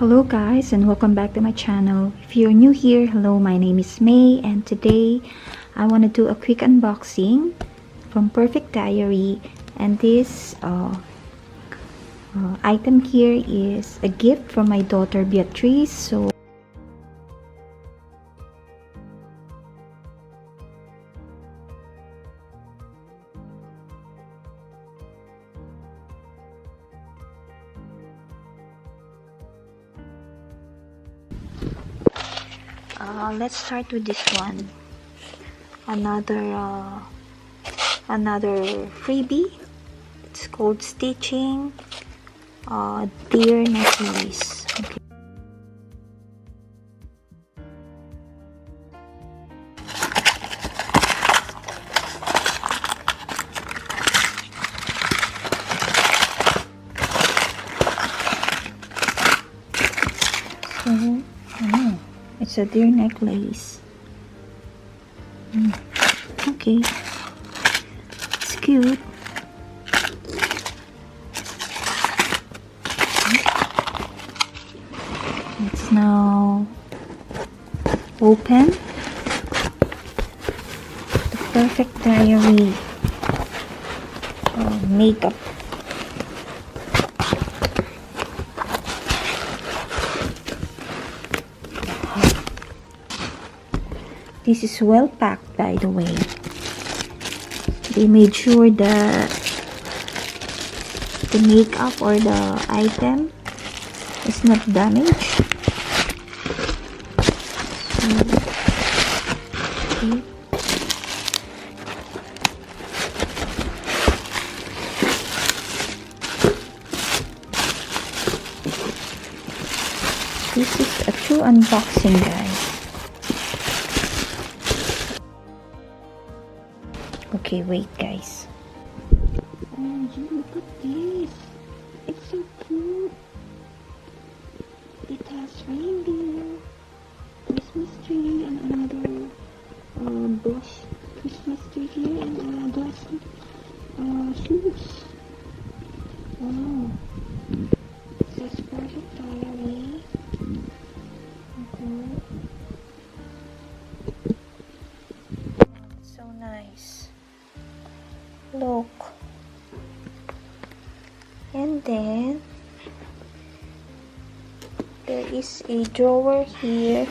Hello guys, and welcome back to my channel. If you're new here, hello, my name is May, and today I want to do a quick unboxing from Perfect Diary. And this item here is a gift from my daughter Beatrice. So let's start with this one. Another freebie. It's called Stitching Deer Necklace. Okay. So, it's a deer necklace. Okay, it's cute. It's now open. The Perfect Diary makeup. This is well packed, by the way. They made sure that the makeup or the item is not damaged. Okay. This is a true unboxing, guys. Okay, wait guys. Look at this. It's so cute. It has reindeer, Christmas tree, and another bush Christmas tree here, and glass shoes. Wow. It says Perfect Diary. Okay. So nice. Look. And then there is a drawer here.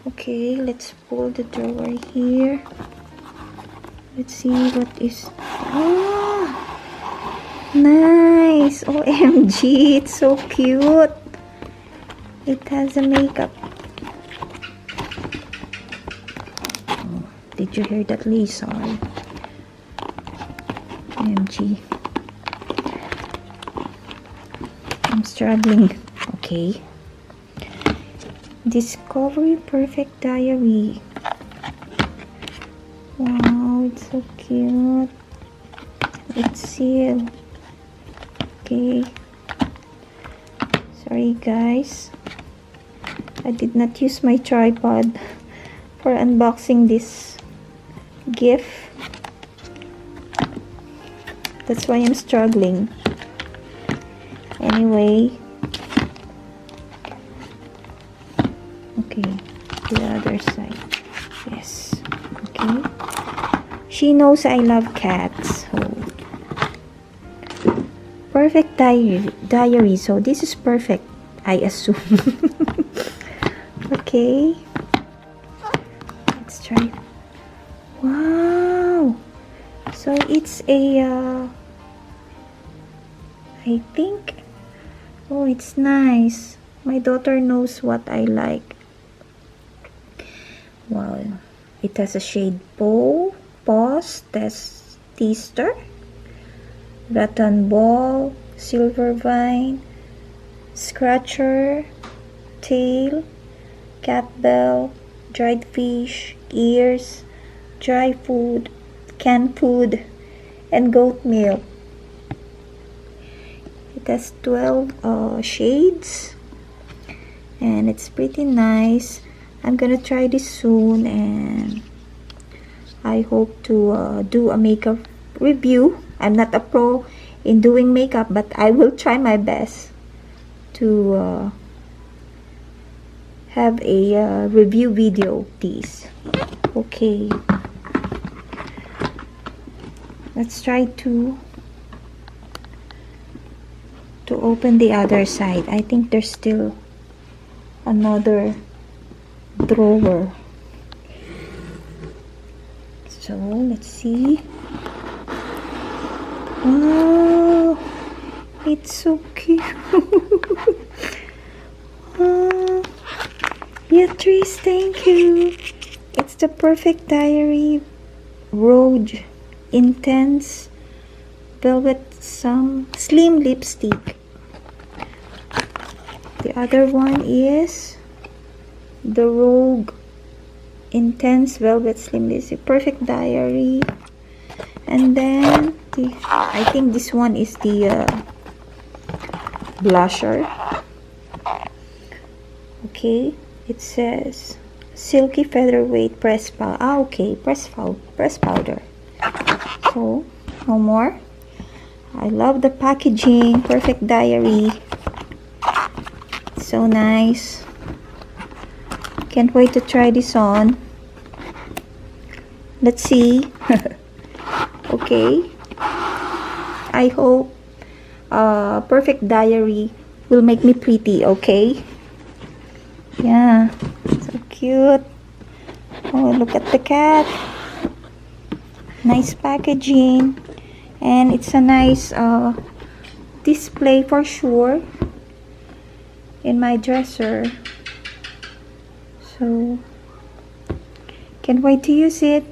Okay, let's pull the drawer here. Let's see what is. Oh, nice. OMG, it's so cute. It has a makeup. Did you hear that, Lee? Sorry. OMG. I'm struggling. Okay. Discovery Perfect Diary. Wow, it's so cute. It's sealed. Okay. Sorry guys. I did not use my tripod for unboxing this gift. That's why I'm struggling. Anyway, okay, the other side. Yes. Okay. She knows I love cats. So Perfect Diary. So this is perfect, I assume. Okay. Let's try. Wow. So it's a I think, oh, it's nice. My daughter knows what I like. Wow. It has a shade paws, tester, rattan ball, silver vine, scratcher, tail, cat bell, dried fish, ears, dry food, canned food, and goat milk. It has 12 shades, and it's pretty nice. I'm gonna try this soon, and I hope to do a makeup review. I'm not a pro in doing makeup, but I will try my best. to have a review video of these. Okay, let's try to open the other side. I think there's still another drawer. So let's see. Wow, it's so cute. Wow. Beatrice, thank you. It's the Perfect Diary Rouge Intense Velvet Slim Lipstick. The other one is the Rogue Intense Velvet Slim Lipstick, Perfect Diary. And then I think this one is the blusher. Okay, it says Silky Featherweight Press Powder. Ah, okay, press powder. So, no more. I love the packaging. Perfect Diary. So nice. Can't wait to try this on. Let's see. Okay. I hope Perfect Diary will make me pretty, okay? Yeah. So cute. Oh, look at the cat. Nice packaging. And it's a nice display for sure in my dresser. So can't wait to use it.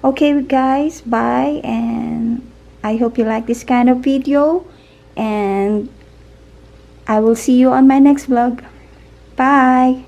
Okay guys, bye, and I hope you like this kind of video, and I will see you on my next vlog. Bye.